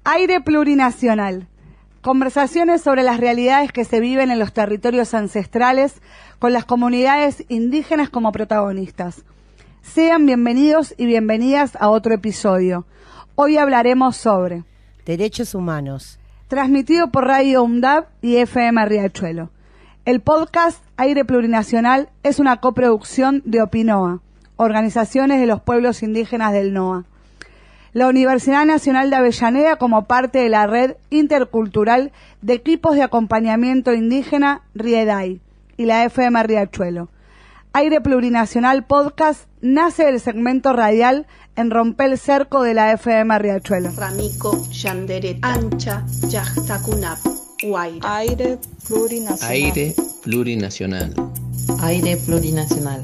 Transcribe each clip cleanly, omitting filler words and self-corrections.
Aire plurinacional. Conversaciones sobre las realidades que se viven en los territorios ancestrales con las comunidades indígenas como protagonistas. Sean bienvenidos y bienvenidas a otro episodio. Hoy hablaremos sobre Derechos Humanos. Transmitido por Radio UNDAB y FM Riachuelo. El podcast Aire Plurinacional es una coproducción de Opinoa, organizaciones de los pueblos indígenas del NOA. La Universidad Nacional de Avellaneda como parte de la red intercultural de equipos de acompañamiento indígena RIEDAI y la FM Riachuelo. Aire Plurinacional Podcast nace del segmento radial en Rompel Cerco de la FM Riachuelo. Ramico, Yandere, Ancha, Yachtakunap, Guaire. Aire Plurinacional. Aire Plurinacional. Aire Plurinacional.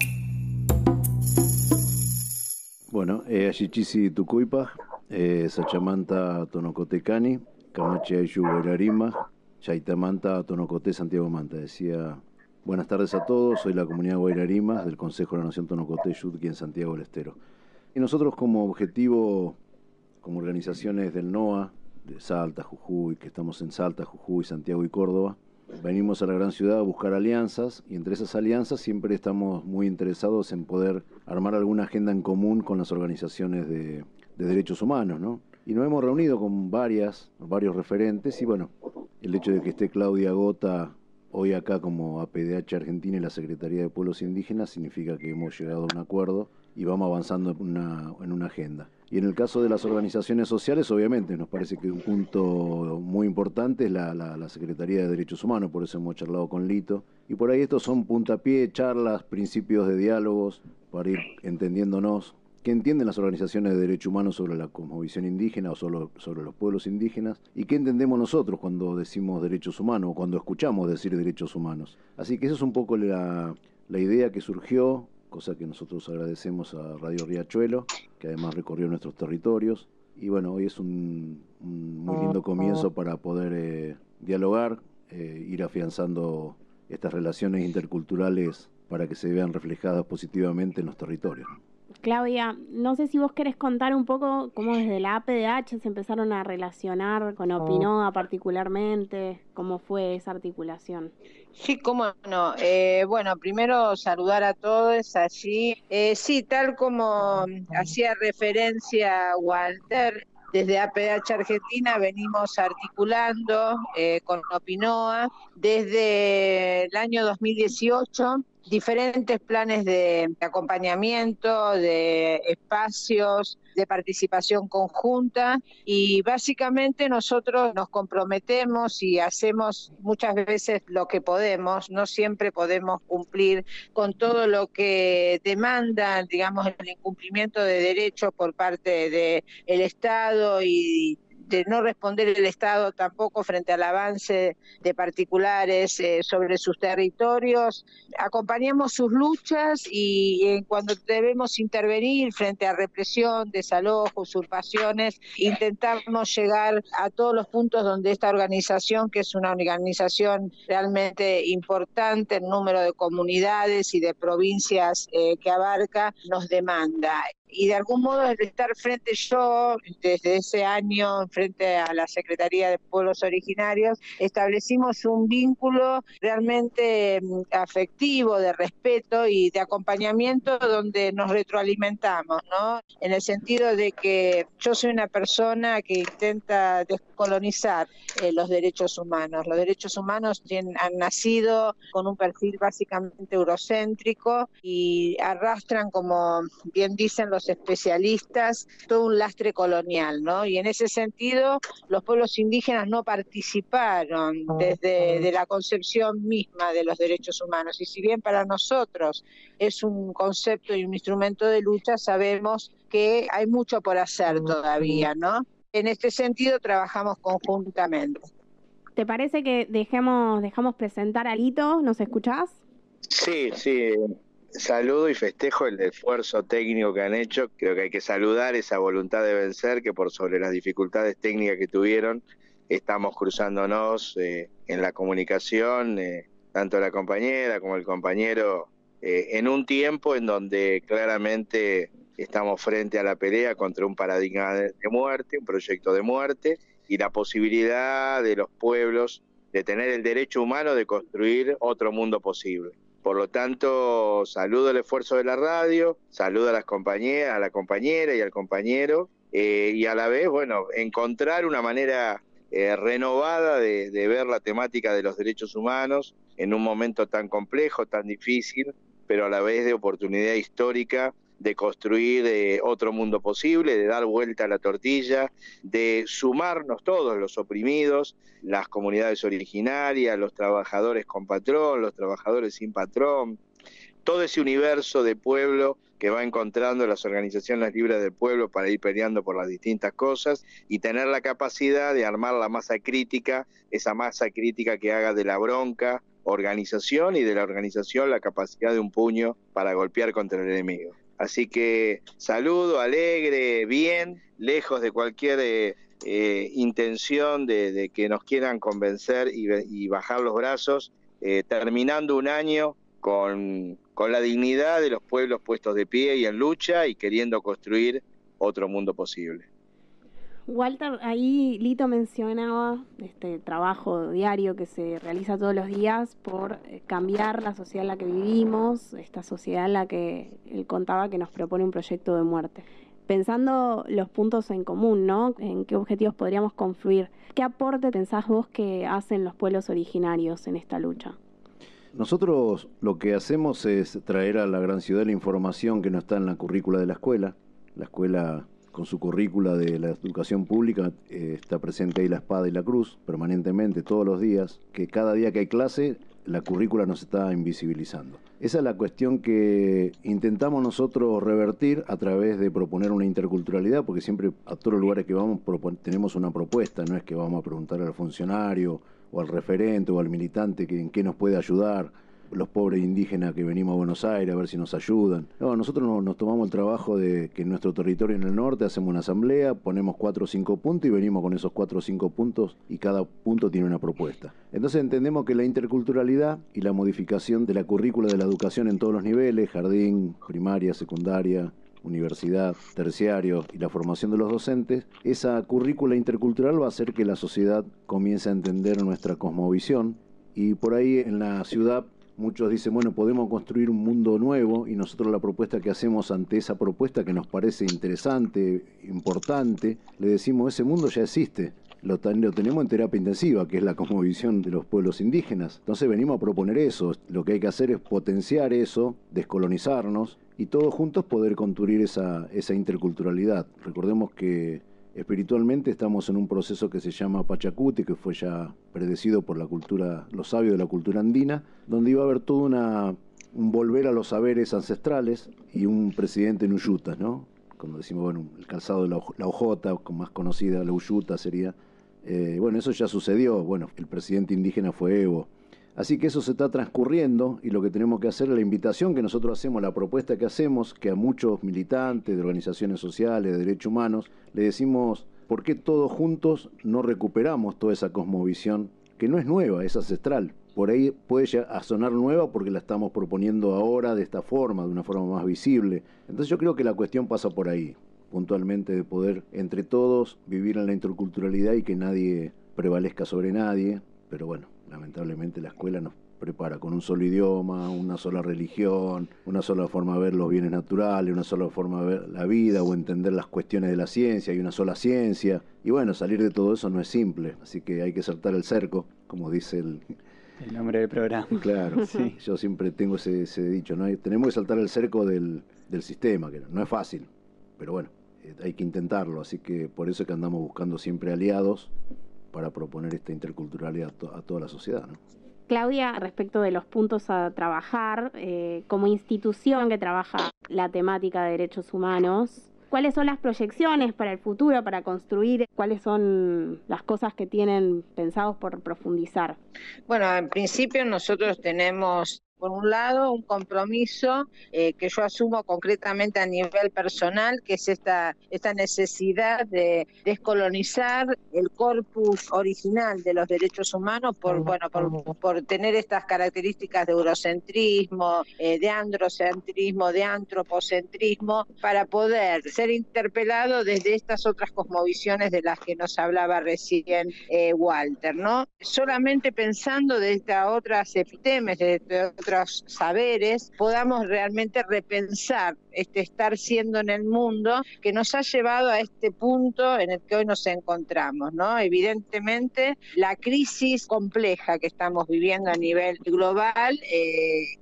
Bueno, Ashichisi Tucuipa, Sachamanta Tonocotecani, Camachi Ayu Guairarima, Chaitamanta Tonocote Santiago Manta. Decía, buenas tardes a todos, soy la comunidad Guairarima del Consejo de la Nación Tonocote Yutqui en Santiago del Estero. Y nosotros como objetivo, como organizaciones del NOA, de Salta, Jujuy, que estamos en Salta, Jujuy, Santiago y Córdoba, venimos a la gran ciudad a buscar alianzas y entre esas alianzas siempre estamos muy interesados en poder armar alguna agenda en común con las organizaciones de derechos humanos, ¿no? Y nos hemos reunido con varios referentes y bueno, el hecho de que esté Claudia Gota hoy acá como APDH Argentina y la Secretaría de Pueblos Indígenas significa que hemos llegado a un acuerdo y vamos avanzando en una agenda. Y en el caso de las organizaciones sociales, obviamente, nos parece que un punto muy importante es la Secretaría de Derechos Humanos, por eso hemos charlado con Lito. Y por ahí estos son puntapié, charlas, principios de diálogos, para ir entendiéndonos qué entienden las organizaciones de derechos humanos sobre la cosmovisión indígena o sobre los pueblos indígenas, y qué entendemos nosotros cuando decimos derechos humanos o cuando escuchamos decir derechos humanos. Así que esa es un poco la idea que surgió, cosa que nosotros agradecemos a Radio Riachuelo, que además recorrió nuestros territorios. Y bueno, hoy es un muy lindo comienzo para poder dialogar, ir afianzando estas relaciones interculturales para que se vean reflejadas positivamente en los territorios. Claudia, no sé si vos querés contar un poco cómo desde la APDH se empezaron a relacionar con Opinoa particularmente, cómo fue esa articulación. Sí, cómo no. Bueno, primero saludar a todos allí. Sí, tal como hacía referencia Walter, desde APDH Argentina venimos articulando con Opinoa desde el año 2018 diferentes planes de acompañamiento, de espacios, de participación conjunta, y básicamente nosotros nos comprometemos y hacemos muchas veces lo que podemos, no siempre podemos cumplir con todo lo que demanda, digamos, el incumplimiento de derechos por parte del Estado y de no responder el Estado tampoco frente al avance de particulares sobre sus territorios. Acompañamos sus luchas y cuando debemos intervenir frente a represión, desalojo, usurpaciones, intentamos llegar a todos los puntos donde esta organización, que es una organización realmente importante en número de comunidades y de provincias que abarca, nos demanda. Y de algún modo el estar frente yo, desde ese año, frente a la Secretaría de Pueblos Originarios, establecimos un vínculo realmente afectivo, de respeto y de acompañamiento donde nos retroalimentamos, ¿no? En el sentido de que yo soy una persona que intenta descolonizar los derechos humanos. Los derechos humanos han nacido con un perfil básicamente eurocéntrico y arrastran, como bien dicen los especialistas, todo un lastre colonial, ¿no? Y en ese sentido, los pueblos indígenas no participaron desde la concepción misma de los derechos humanos. Y si bien para nosotros es un concepto y un instrumento de lucha, sabemos que hay mucho por hacer todavía, ¿no? En este sentido, trabajamos conjuntamente. ¿Te parece que dejamos presentar a Lito? ¿Nos escuchás? Sí. Saludo y festejo el esfuerzo técnico que han hecho. Creo que hay que saludar esa voluntad de vencer, que por sobre las dificultades técnicas que tuvieron, estamos cruzándonos en la comunicación, tanto la compañera como el compañero, en un tiempo en donde claramente estamos frente a la pelea contra un paradigma de muerte, un proyecto de muerte, y la posibilidad de los pueblos de tener el derecho humano de construir otro mundo posible. Por lo tanto, saludo el esfuerzo de la radio, saludo a las compañeras, a la compañera y al compañero, y a la vez, bueno, encontrar una manera renovada de ver la temática de los derechos humanos en un momento tan complejo, tan difícil, pero a la vez de oportunidad histórica de construir otro mundo posible, de dar vuelta a la tortilla, de sumarnos todos los oprimidos, las comunidades originarias, los trabajadores con patrón, los trabajadores sin patrón, todo ese universo de pueblo que va encontrando las organizaciones libres del pueblo para ir peleando por las distintas cosas y tener la capacidad de armar la masa crítica, esa masa crítica que haga de la bronca organización y de la organización la capacidad de un puño para golpear contra el enemigo. Así que saludo, alegre, bien, lejos de cualquier intención de que nos quieran convencer y bajar los brazos, terminando un año con la dignidad de los pueblos puestos de pie y en lucha y queriendo construir otro mundo posible. Walter, ahí Lito mencionaba este trabajo diario que se realiza todos los días por cambiar la sociedad en la que vivimos, esta sociedad en la que él contaba que nos propone un proyecto de muerte. Pensando los puntos en común, ¿no? ¿En qué objetivos podríamos confluir? ¿Qué aporte pensás vos que hacen los pueblos originarios en esta lucha? Nosotros lo que hacemos es traer a la gran ciudad la información que no está en la currícula de la escuela. La escuela, con su currícula de la educación pública, está presente ahí la espada y la cruz permanentemente, todos los días, que cada día que hay clase, la currícula nos está invisibilizando. Esa es la cuestión que intentamos nosotros revertir a través de proponer una interculturalidad, porque siempre a todos los lugares que vamos tenemos una propuesta, no es que vamos a preguntar al funcionario o al referente o al militante en qué nos puede ayudar, los pobres indígenas que venimos a Buenos Aires a ver si nos ayudan. No, nosotros nos tomamos el trabajo de que en nuestro territorio en el norte hacemos una asamblea, ponemos 4 o 5 puntos y venimos con esos 4 o 5 puntos y cada punto tiene una propuesta. Entonces entendemos que la interculturalidad y la modificación de la currícula de la educación en todos los niveles, jardín, primaria, secundaria, universidad, terciario y la formación de los docentes, esa currícula intercultural va a hacer que la sociedad comience a entender nuestra cosmovisión y por ahí en la ciudad muchos dicen, bueno, podemos construir un mundo nuevo y nosotros la propuesta que hacemos ante esa propuesta que nos parece interesante, importante, le decimos, ese mundo ya existe, lo tenemos en terapia intensiva, que es la cosmovisión de los pueblos indígenas. Entonces venimos a proponer eso, lo que hay que hacer es potenciar eso, descolonizarnos y todos juntos poder construir esa interculturalidad. Recordemos que espiritualmente estamos en un proceso que se llama Pachacuti, que fue ya predecido por los sabios de la cultura andina, donde iba a haber todo un volver a los saberes ancestrales y un presidente en Uyutas, ¿no? Cuando decimos, bueno, el calzado de la ojota, más conocida, la Uyuta sería. Bueno, eso ya sucedió. Bueno, el presidente indígena fue Evo. Así que eso se está transcurriendo y lo que tenemos que hacer es la invitación que nosotros hacemos, la propuesta que hacemos, que a muchos militantes de organizaciones sociales, de derechos humanos, le decimos, ¿por qué todos juntos no recuperamos toda esa cosmovisión que no es nueva, es ancestral? Por ahí puede llegar a sonar nueva porque la estamos proponiendo ahora de esta forma, de una forma más visible. Entonces yo creo que la cuestión pasa por ahí, puntualmente de poder entre todos vivir en la interculturalidad y que nadie prevalezca sobre nadie, pero bueno, lamentablemente la escuela nos prepara con un solo idioma, una sola religión, una sola forma de ver los bienes naturales, una sola forma de ver la vida o entender las cuestiones de la ciencia y una sola ciencia. Y bueno, salir de todo eso no es simple, así que hay que saltar el cerco, como dice el nombre del programa. Claro, sí. Yo siempre tengo ese dicho, ¿no? Tenemos que saltar el cerco del sistema, que no es fácil, pero bueno, hay que intentarlo, así que por eso es que andamos buscando siempre aliados para proponer esta interculturalidad a toda la sociedad, ¿no? Claudia, respecto de los puntos a trabajar, como institución que trabaja la temática de derechos humanos, ¿cuáles son las proyecciones para el futuro, para construir? ¿Cuáles son las cosas que tienen pensados por profundizar? Bueno, en principio nosotros tenemos Por un lado, un compromiso que yo asumo concretamente a nivel personal, que es esta necesidad de descolonizar el corpus original de los derechos humanos por tener estas características de eurocentrismo, de androcentrismo, de antropocentrismo, para poder ser interpelado desde estas otras cosmovisiones de las que nos hablaba recién Walter, ¿no? Solamente pensando desde otras epitemes, desde otros saberes, podamos realmente repensar este estar siendo en el mundo que nos ha llevado a este punto en el que hoy nos encontramos, ¿no? Evidentemente, la crisis compleja que estamos viviendo a nivel global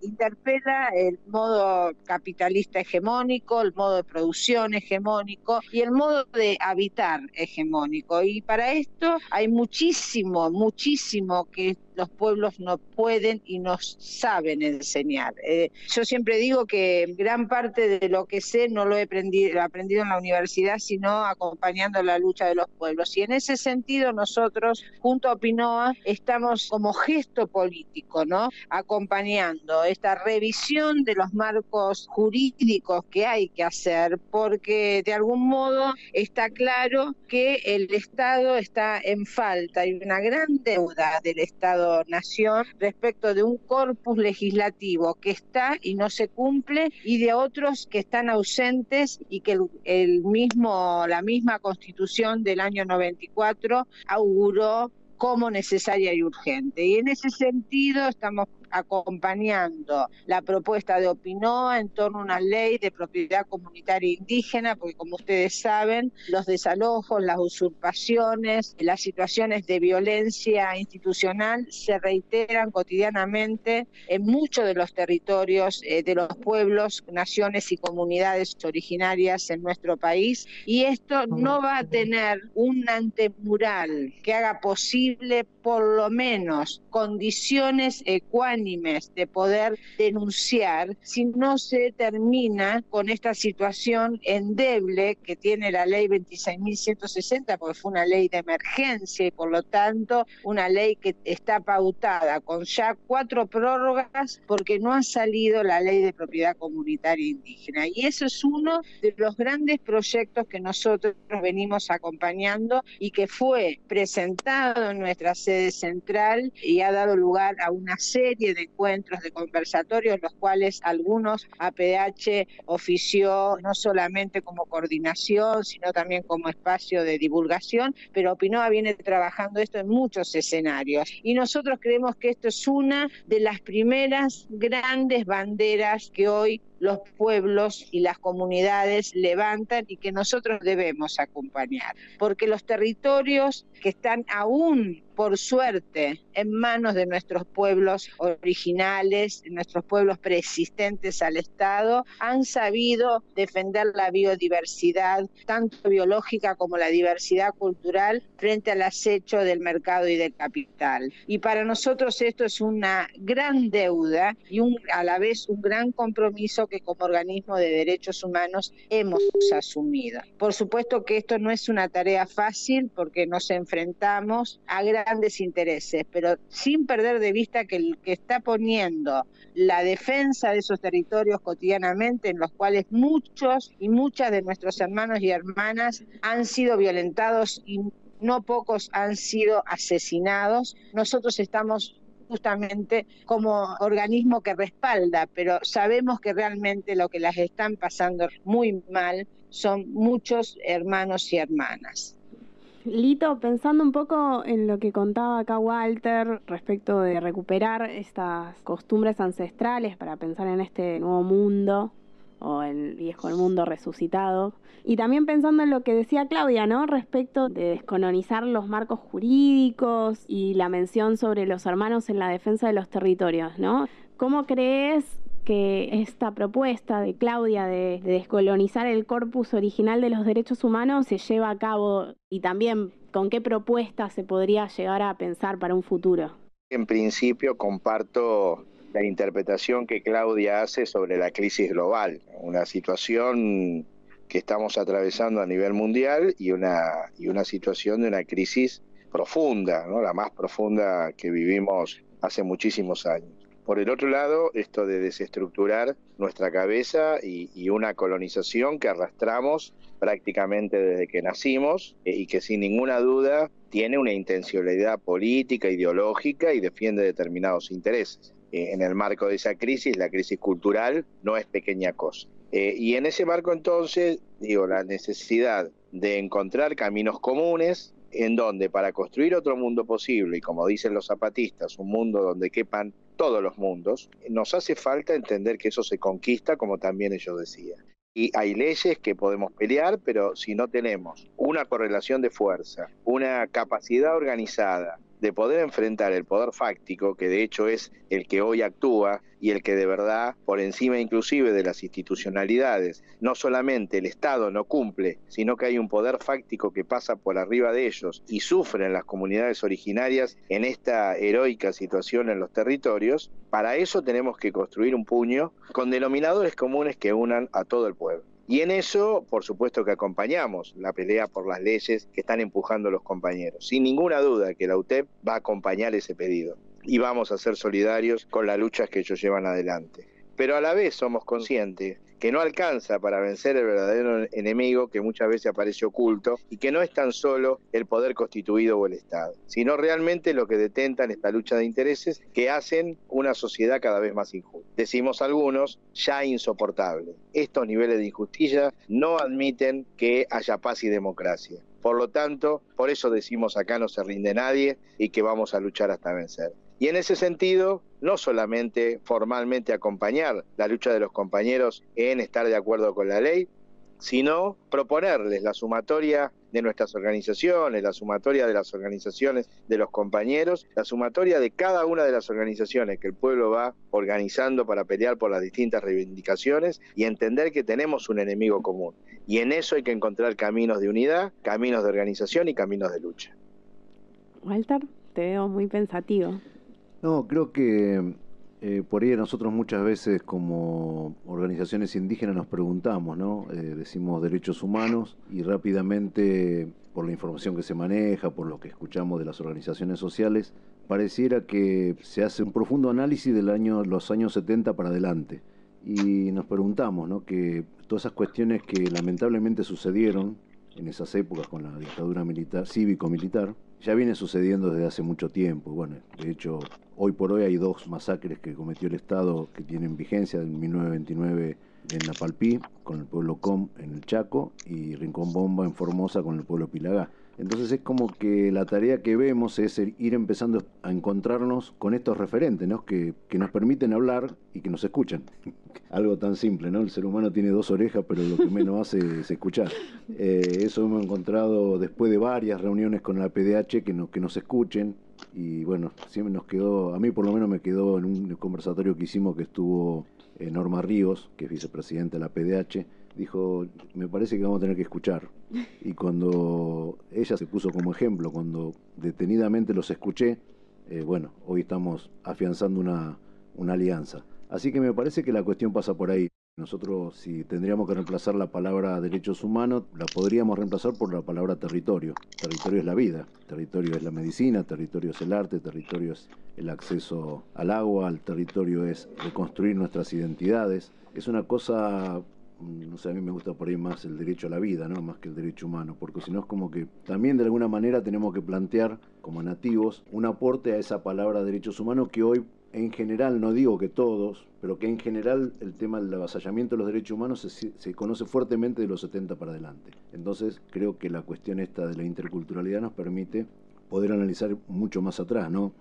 interpela el modo capitalista hegemónico, el modo de producción hegemónico y el modo de habitar hegemónico. Y para esto hay muchísimo que los pueblos no pueden y no saben enseñar. Yo siempre digo que gran parte de lo que sé no lo he aprendido en la universidad, sino acompañando la lucha de los pueblos. Y en ese sentido nosotros, junto a Opinoa, estamos como gesto político, ¿no? Acompañando esta revisión de los marcos jurídicos que hay que hacer, porque de algún modo está claro que el Estado está en falta. Hay una gran deuda del Estado-Nación respecto de un corpus legislativo que está y no se cumple, y de otros que están ausentes y que la misma Constitución del año 94 auguró como necesaria y urgente. Y en ese sentido estamos acompañando la propuesta de Opinoa en torno a una ley de propiedad comunitaria indígena, porque como ustedes saben, los desalojos, las usurpaciones, las situaciones de violencia institucional se reiteran cotidianamente en muchos de los territorios de los pueblos, naciones y comunidades originarias en nuestro país, y esto no va a tener un antemural que haga posible por lo menos condiciones ecuánimes de poder denunciar si no se termina con esta situación endeble que tiene la ley 26.160, porque fue una ley de emergencia y por lo tanto una ley que está pautada con ya 4 prórrogas porque no ha salido la ley de propiedad comunitaria indígena. Y eso es uno de los grandes proyectos que nosotros venimos acompañando y que fue presentado en nuestra sede central y ha dado lugar a una serie de encuentros, de conversatorios, los cuales algunos APH ofició no solamente como coordinación, sino también como espacio de divulgación, pero Opinoa viene trabajando esto en muchos escenarios. Y nosotros creemos que esto es una de las primeras grandes banderas que hoy los pueblos y las comunidades levantan y que nosotros debemos acompañar, porque los territorios que están aún, por suerte, en manos de nuestros pueblos originales, nuestros pueblos preexistentes al Estado, han sabido defender la biodiversidad, tanto biológica como la diversidad cultural, frente al acecho del mercado y del capital. Y para nosotros esto es una gran deuda y a la vez un gran compromiso que como organismo de derechos humanos hemos asumido. Por supuesto que esto no es una tarea fácil porque nos enfrentamos a grandes intereses, pero sin perder de vista que el que está poniendo la defensa de esos territorios cotidianamente, en los cuales muchos y muchas de nuestros hermanos y hermanas han sido violentados y no pocos han sido asesinados, nosotros estamos justamente como organismo que respalda, pero sabemos que realmente lo que las están pasando muy mal son muchos hermanos y hermanas. Lito, pensando un poco en lo que contaba acá Walter respecto de recuperar estas costumbres ancestrales para pensar en este nuevo mundo o el viejo mundo resucitado, y también pensando en lo que decía Claudia, ¿no? Respecto de descolonizar los marcos jurídicos y la mención sobre los hermanos en la defensa de los territorios, ¿no? ¿Cómo crees que esta propuesta de Claudia de descolonizar el corpus original de los derechos humanos se lleva a cabo, y también con qué propuestas se podría llegar a pensar para un futuro? En principio comparto la interpretación que Claudia hace sobre la crisis global, una situación que estamos atravesando a nivel mundial y una situación de una crisis profunda, ¿no? La más profunda que vivimos hace muchísimos años. Por el otro lado, esto de desestructurar nuestra cabeza y una colonización que arrastramos prácticamente desde que nacimos y que sin ninguna duda tiene una intencionalidad política, ideológica y defiende determinados intereses. En el marco de esa crisis, la crisis cultural no es pequeña cosa. Y en ese marco entonces, la necesidad de encontrar caminos comunes en donde para construir otro mundo posible, y como dicen los zapatistas, un mundo donde quepan todos los mundos, nos hace falta entender que eso se conquista, como también ellos decían. Y hay leyes que podemos pelear, pero si no tenemos una correlación de fuerza, una capacidad organizada de poder enfrentar el poder fáctico, que de hecho es el que hoy actúa y el que de verdad, por encima inclusive de las institucionalidades, no solamente el Estado no cumple, sino que hay un poder fáctico que pasa por arriba de ellos y sufren las comunidades originarias en esta heroica situación en los territorios. Para eso tenemos que construir un puño con denominadores comunes que unan a todo el pueblo. Y en eso, por supuesto que acompañamos la pelea por las leyes que están empujando los compañeros. Sin ninguna duda que la UTEP va a acompañar ese pedido y vamos a ser solidarios con las luchas que ellos llevan adelante. Pero a la vez somos conscientes que no alcanza para vencer el verdadero enemigo que muchas veces aparece oculto y que no es tan solo el poder constituido o el Estado, sino realmente lo que detentan esta lucha de intereses que hacen una sociedad cada vez más injusta. Decimos algunos, ya insoportable. Estos niveles de injusticia no admiten que haya paz y democracia. Por lo tanto, por eso decimos acá no se rinde nadie y que vamos a luchar hasta vencer. Y en ese sentido, no solamente formalmente acompañar la lucha de los compañeros en estar de acuerdo con la ley, sino proponerles la sumatoria de nuestras organizaciones, la sumatoria de las organizaciones de los compañeros, la sumatoria de cada una de las organizaciones que el pueblo va organizando para pelear por las distintas reivindicaciones y entender que tenemos un enemigo común. Y en eso hay que encontrar caminos de unidad, caminos de organización y caminos de lucha. Walter, te veo muy pensativo. No, creo que por ahí nosotros muchas veces como organizaciones indígenas nos preguntamos, ¿no? Decimos derechos humanos y rápidamente, por la información que se maneja, por lo que escuchamos de las organizaciones sociales, pareciera que se hace un profundo análisis de los años 70 para adelante. Y nos preguntamos, ¿no? Que todas esas cuestiones que lamentablemente sucedieron en esas épocas con la dictadura militar, cívico-militar, ya viene sucediendo desde hace mucho tiempo. Bueno, de hecho, hoy por hoy hay 2 masacres que cometió el Estado que tienen vigencia, en 1929 en Napalpí, con el pueblo Com en el Chaco, y Rincón Bomba en Formosa con el pueblo Pilagá. Entonces es como que la tarea que vemos es ir empezando a encontrarnos con estos referentes, ¿no? Que nos permiten hablar y que nos escuchan. Algo tan simple, ¿no? El ser humano tiene 2 orejas, pero lo que menos hace es escuchar. Eso hemos encontrado después de varias reuniones con la PDH, que nos escuchen. Y bueno, siempre nos quedó, a mí por lo menos me quedó en un conversatorio que hicimos que estuvo Norma Ríos, que es vicepresidenta de la PDH, dijo, me parece que vamos a tener que escuchar. Y cuando ella se puso como ejemplo, cuando detenidamente los escuché, bueno, hoy estamos afianzando una alianza. Así que me parece que la cuestión pasa por ahí. Nosotros, si tendríamos que reemplazar la palabra derechos humanos, la podríamos reemplazar por la palabra territorio. Territorio es la vida, territorio es la medicina, territorio es el arte, territorio es el acceso al agua, el territorio es reconstruir nuestras identidades. Es una cosa, no sé, a mí me gusta por ahí más el derecho a la vida, ¿no? Más que el derecho humano, porque si no es como que también de alguna manera tenemos que plantear como nativos un aporte a esa palabra derechos humanos que hoy en general, no digo que todos, pero que en general el tema del avasallamiento de los derechos humanos se conoce fuertemente de los 70 para adelante. Entonces creo que la cuestión esta de la interculturalidad nos permite poder analizar mucho más atrás, ¿no?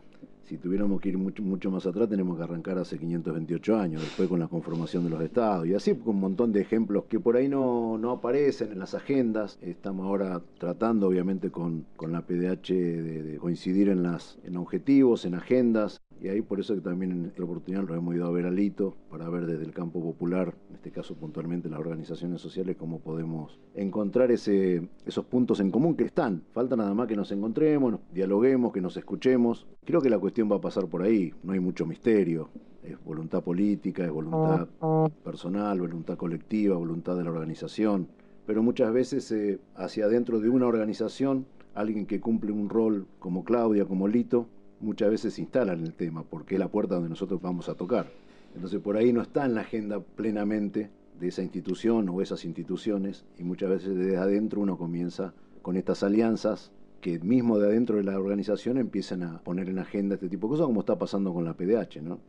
Si tuviéramos que ir mucho más atrás, tenemos que arrancar hace 528 años, después con la conformación de los estados, y así con un montón de ejemplos que por ahí no aparecen en las agendas. Estamos ahora tratando, obviamente, con la PDH de coincidir en objetivos, en agendas, y ahí por eso que también en esta oportunidad lo hemos ido a ver a Lito, para ver desde el campo popular, en este caso puntualmente las organizaciones sociales, cómo podemos encontrar esos puntos en común que están. Falta nada más que nos encontremos, nos dialoguemos, que nos escuchemos. Creo que la cuestión va a pasar por ahí, no hay mucho misterio. Es voluntad política, es voluntad personal, voluntad colectiva, voluntad de la organización. Pero muchas veces hacia adentro de una organización, alguien que cumple un rol como Claudia, como Lito, muchas veces se instalan en el tema, porque es la puerta donde nosotros vamos a tocar. Entonces por ahí no está en la agenda plenamente de esa institución o esas instituciones, y muchas veces desde adentro uno comienza con estas alianzas que mismo de adentro de la organización empiezan a poner en agenda este tipo de cosas, como está pasando con la PDH, ¿no?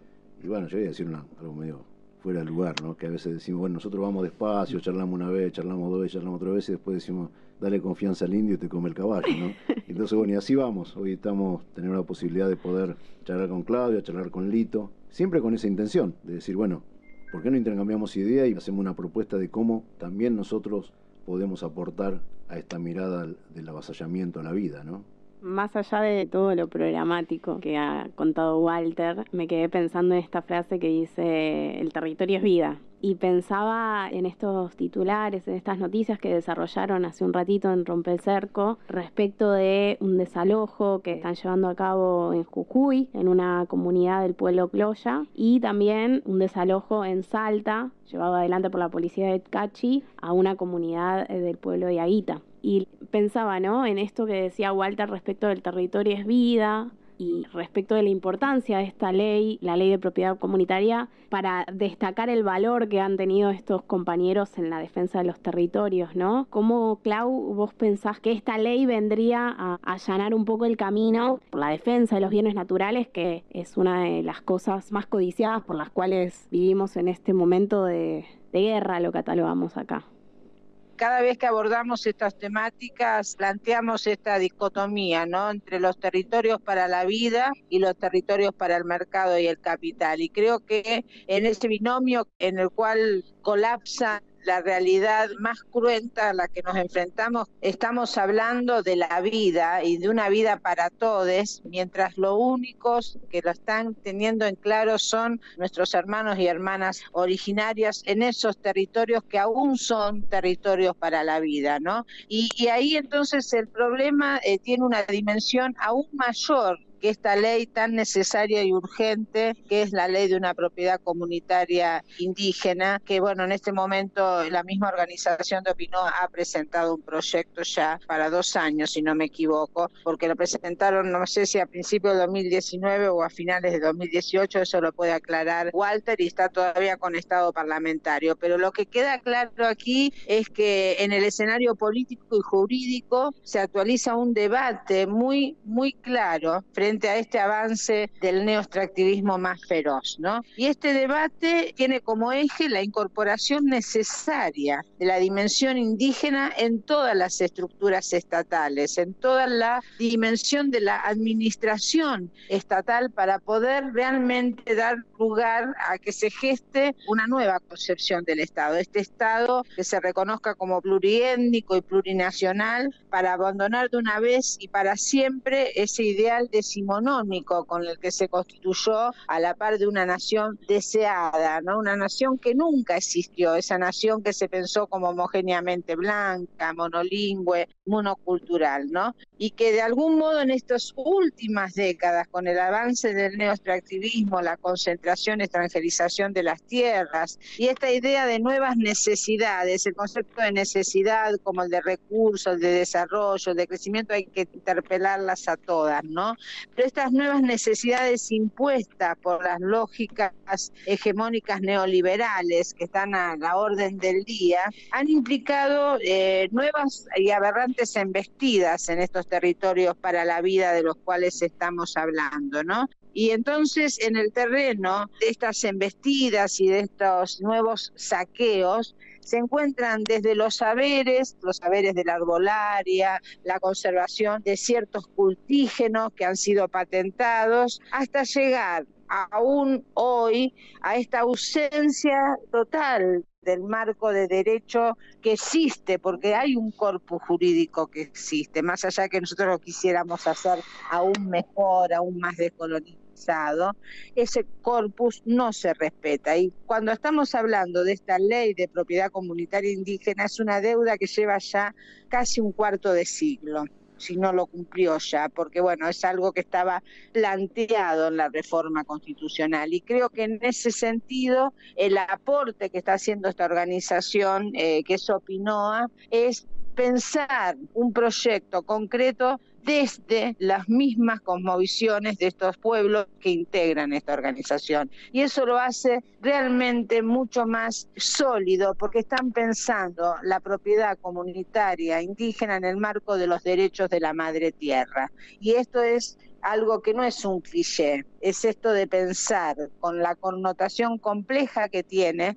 Y bueno, yo voy a decir algo medio fuera de lugar, ¿no? Que a veces decimos, bueno, nosotros vamos despacio, charlamos una vez, charlamos dos veces, charlamos otra vez, y después decimos, dale confianza al indio y te come el caballo, ¿no? Entonces, bueno, y así vamos. Hoy tenemos la posibilidad de poder charlar con Claudia, charlar con Lito, siempre con esa intención de decir, bueno, ¿por qué no intercambiamos ideas y hacemos una propuesta de cómo también nosotros podemos aportar a esta mirada del avasallamiento a la vida, ¿no? Más allá de todo lo programático que ha contado Walter, me quedé pensando en esta frase que dice, el territorio es vida. Y pensaba en estos titulares, en estas noticias que desarrollaron hace un ratito en Rompe el Cerco, respecto de un desalojo que están llevando a cabo en Jujuy, en una comunidad del pueblo Cloya, y también un desalojo en Salta, llevado adelante por la policía de Cachi, a una comunidad del pueblo de Aguita. Y pensaba, ¿no?, en esto que decía Walter respecto del territorio es vida y respecto de la importancia de esta ley, la ley de propiedad comunitaria, para destacar el valor que han tenido estos compañeros en la defensa de los territorios, ¿no? ¿Cómo, Clau, vos pensás que esta ley vendría a allanar un poco el camino por la defensa de los bienes naturales, que es una de las cosas más codiciadas por las cuales vivimos en este momento de guerra, lo catalogamos acá? Cada vez que abordamos estas temáticas, planteamos esta dicotomía, ¿no?, entre los territorios para la vida y los territorios para el mercado y el capital. Y creo que en ese binomio en el cual colapsa la realidad más cruenta a la que nos enfrentamos, estamos hablando de la vida y de una vida para todos, mientras los únicos que lo están teniendo en claro son nuestros hermanos y hermanas originarias en esos territorios que aún son territorios para la vida, ¿no? Y ahí entonces el problema tiene una dimensión aún mayor que esta ley tan necesaria y urgente, que es la ley de una propiedad comunitaria indígena, que bueno, en este momento la misma organización de Opinoa ha presentado un proyecto ya para 2 años, si no me equivoco, porque lo presentaron, no sé si a principios de 2019 o a finales de 2018, eso lo puede aclarar Walter, y está todavía con estado parlamentario, pero lo que queda claro aquí es que en el escenario político y jurídico se actualiza un debate muy claro frente a este avance del neoextractivismo más feroz, ¿no? Y este debate tiene como eje la incorporación necesaria de la dimensión indígena en todas las estructuras estatales, en toda la dimensión de la administración estatal, para poder realmente dar lugar a que se geste una nueva concepción del Estado, este Estado que se reconozca como pluriétnico y plurinacional, para abandonar de una vez y para siempre ese ideal decimonónico con el que se constituyó a la par de una nación deseada, ¿no? Una nación que nunca existió, esa nación que se pensó como homogéneamente blanca, monolingüe, monocultural, ¿no? Y que de algún modo en estas últimas décadas, con el avance del neoextractivismo, la concentración, extranjerización de las tierras y esta idea de nuevas necesidades, el concepto de necesidad como el de recursos, el de desarrollo, el de crecimiento, hay que interpelarlas a todas, ¿no? Pero estas nuevas necesidades impuestas por las lógicas hegemónicas neoliberales que están a la orden del día han implicado nuevas y aberrantes embestidas en estos territorios para la vida de los cuales estamos hablando, ¿no? Y entonces en el terreno de estas embestidas y de estos nuevos saqueos se encuentran desde los saberes de la arbolaria, la conservación de ciertos cultígenos que han sido patentados, hasta llegar aún hoy a esta ausencia total del marco de derecho que existe, porque hay un corpus jurídico que existe, más allá de que nosotros lo quisiéramos hacer aún mejor, aún más descolonizado, ese corpus no se respeta. Y cuando estamos hablando de esta ley de propiedad comunitaria indígena, es una deuda que lleva ya casi un cuarto de siglo, si no lo cumplió ya, porque bueno, es algo que estaba planteado en la reforma constitucional, y creo que en ese sentido el aporte que está haciendo esta organización, que es Opinoa, es pensar un proyecto concreto desde las mismas cosmovisiones de estos pueblos que integran esta organización. Y eso lo hace realmente mucho más sólido, porque están pensando la propiedad comunitaria indígena en el marco de los derechos de la madre tierra. Y esto es algo que no es un cliché, es esto de pensar con la connotación compleja que tiene,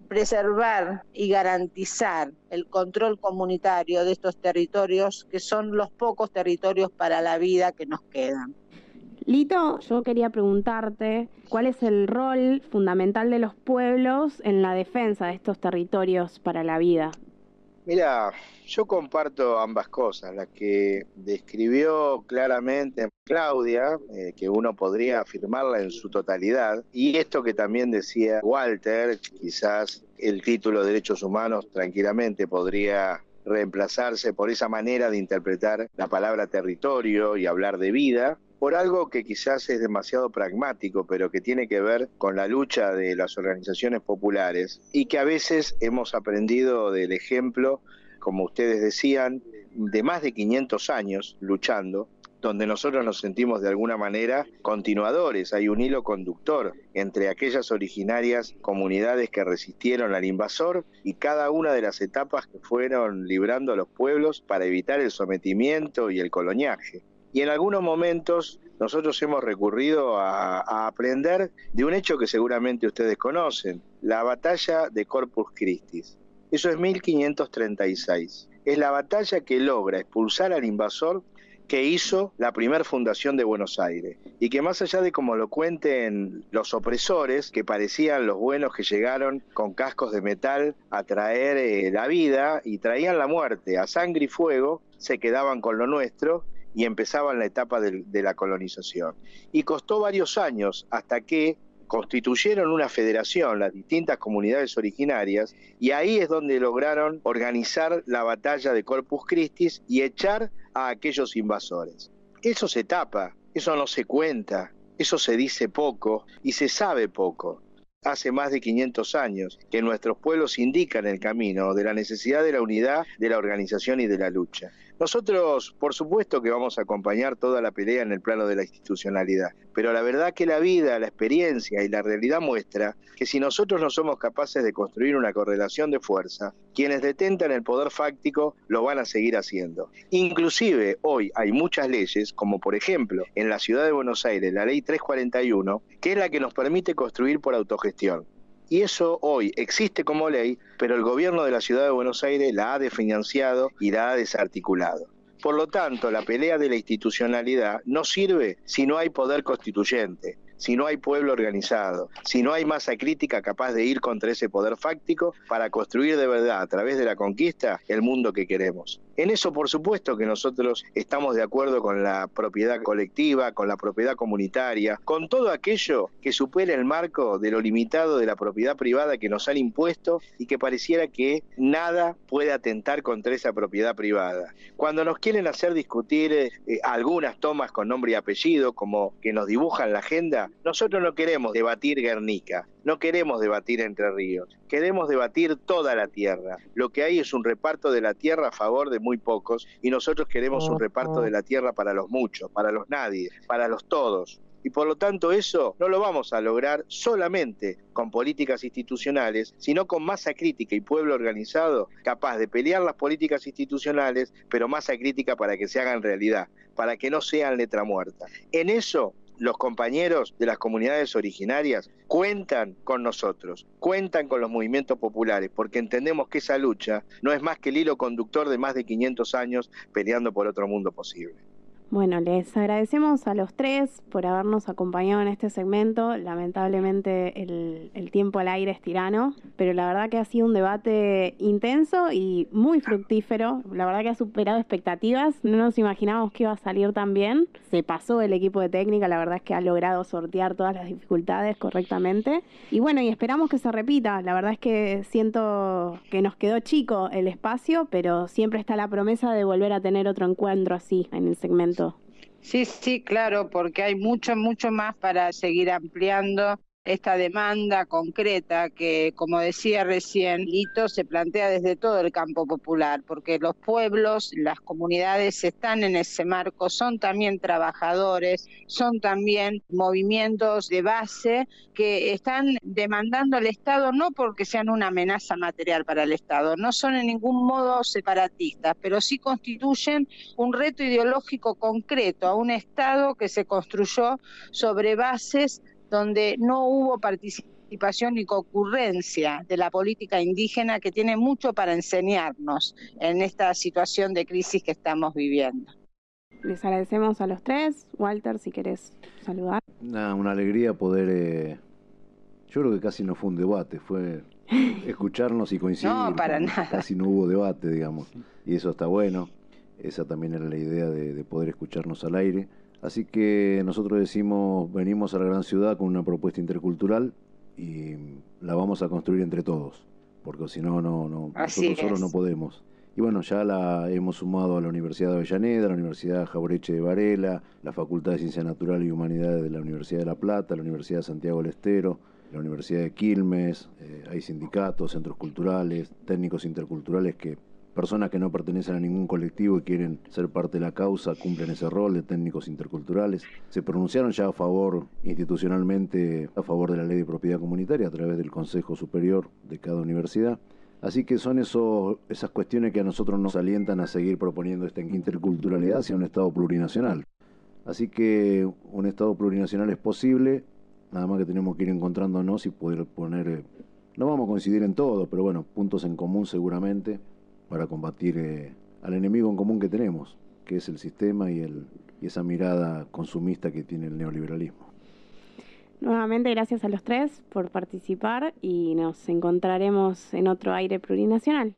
preservar y garantizar el control comunitario de estos territorios, que son los pocos territorios para la vida que nos quedan. Lito, yo quería preguntarte, ¿cuál es el rol fundamental de los pueblos en la defensa de estos territorios para la vida? Mira, yo comparto ambas cosas, la que describió claramente Claudia, que uno podría afirmarla en su totalidad, y esto que también decía Walter, quizás el título de Derechos Humanos tranquilamente podría reemplazarse por esa manera de interpretar la palabra territorio y hablar de vida, por algo que quizás es demasiado pragmático, pero que tiene que ver con la lucha de las organizaciones populares y que a veces hemos aprendido del ejemplo, como ustedes decían, de más de 500 años luchando, donde nosotros nos sentimos de alguna manera continuadores. Hay un hilo conductor entre aquellas originarias comunidades que resistieron al invasor y cada una de las etapas que fueron librando a los pueblos para evitar el sometimiento y el coloniaje. Y en algunos momentos nosotros hemos recurrido a aprender de un hecho que seguramente ustedes conocen, la batalla de Corpus Christi. Eso es 1536. Es la batalla que logra expulsar al invasor que hizo la primera fundación de Buenos Aires, y que más allá de como lo cuenten los opresores, que parecían los buenos que llegaron con cascos de metal a traer la vida y traían la muerte a sangre y fuego, se quedaban con lo nuestro y empezaban la etapa de la colonización. Y costó varios años hasta que constituyeron una federación, las distintas comunidades originarias, y ahí es donde lograron organizar la batalla de Corpus Christi y echar a aquellos invasores. Eso se tapa, eso no se cuenta, eso se dice poco y se sabe poco. Hace más de 500 años que nuestros pueblos indican el camino de la necesidad de la unidad, de la organización y de la lucha. Nosotros, por supuesto que vamos a acompañar toda la pelea en el plano de la institucionalidad, pero la verdad que la vida, la experiencia y la realidad muestra que si nosotros no somos capaces de construir una correlación de fuerza, quienes detentan el poder fáctico lo van a seguir haciendo. Inclusive hoy hay muchas leyes, como por ejemplo en la ciudad de Buenos Aires, la ley 341, que es la que nos permite construir por autogestión. Y eso hoy existe como ley, pero el gobierno de la ciudad de Buenos Aires la ha desfinanciado y la ha desarticulado. Por lo tanto, la pelea de la institucionalidad no sirve si no hay poder constituyente, si no hay pueblo organizado, si no hay masa crítica capaz de ir contra ese poder fáctico para construir de verdad, a través de la conquista, el mundo que queremos. En eso, por supuesto, que nosotros estamos de acuerdo con la propiedad colectiva, con la propiedad comunitaria, con todo aquello que supere el marco de lo limitado de la propiedad privada que nos han impuesto y que pareciera que nada puede atentar contra esa propiedad privada. Cuando nos quieren hacer discutir algunas tomas con nombre y apellido, como que nos dibujan la agenda, nosotros no queremos debatir Guernica, no queremos debatir Entre Ríos, queremos debatir toda la tierra. Lo que hay es un reparto de la tierra a favor de muy pocos y nosotros queremos un reparto de la tierra para los muchos, para los nadie, para los todos. Y por lo tanto eso no lo vamos a lograr solamente con políticas institucionales, sino con masa crítica y pueblo organizado capaz de pelear las políticas institucionales, pero masa crítica para que se hagan realidad, para que no sean letra muerta. En eso los compañeros de las comunidades originarias cuentan con nosotros, cuentan con los movimientos populares, porque entendemos que esa lucha no es más que el hilo conductor de más de 500 años peleando por otro mundo posible. Bueno, les agradecemos a los tres por habernos acompañado en este segmento. Lamentablemente el tiempo al aire es tirano, pero la verdad que ha sido un debate intenso y muy fructífero. La verdad que ha superado expectativas. No nos imaginábamos que iba a salir tan bien. Se pasó el equipo de técnica, la verdad es que ha logrado sortear todas las dificultades correctamente. Y bueno, y esperamos que se repita. La verdad es que siento que nos quedó chico el espacio, pero siempre está la promesa de volver a tener otro encuentro así en el segmento. Sí, claro, porque hay mucho más para seguir ampliando esta demanda concreta que, como decía recién Lito, se plantea desde todo el campo popular, porque los pueblos, las comunidades están en ese marco, son también trabajadores, son también movimientos de base que están demandando al Estado, no porque sean una amenaza material para el Estado, no son en ningún modo separatistas, pero sí constituyen un reto ideológico concreto a un Estado que se construyó sobre bases donde no hubo participación ni concurrencia de la política indígena, que tiene mucho para enseñarnos en esta situación de crisis que estamos viviendo. Les agradecemos a los tres. Walter, si querés saludar. Una alegría poder... yo creo que casi no fue un debate, fue escucharnos y coincidir. No, para nada. Casi no hubo debate, digamos, y eso está bueno. Esa también era la idea de poder escucharnos al aire. Así que nosotros decimos, venimos a la gran ciudad con una propuesta intercultural y la vamos a construir entre todos, porque si no, nosotros solos no podemos. Y bueno, ya la hemos sumado a la Universidad de Avellaneda, a la Universidad Jauretche de Varela, la Facultad de Ciencias Naturales y Humanidades de la Universidad de La Plata, la Universidad de Santiago del Estero, la Universidad de Quilmes, hay sindicatos, centros culturales, técnicos interculturales personas que no pertenecen a ningún colectivo y quieren ser parte de la causa, cumplen ese rol de técnicos interculturales. Se pronunciaron ya institucionalmente, a favor de la ley de propiedad comunitaria a través del Consejo Superior de cada universidad. Así que son esas cuestiones que a nosotros nos alientan a seguir proponiendo esta interculturalidad hacia un Estado plurinacional. Así que un Estado plurinacional es posible, nada más que tenemos que ir encontrándonos y poder poner, no vamos a coincidir en todo, pero bueno, puntos en común seguramente, para combatir al enemigo en común que tenemos, que es el sistema y esa mirada consumista que tiene el neoliberalismo. Nuevamente, gracias a los tres por participar y nos encontraremos en otro Aire Plurinacional.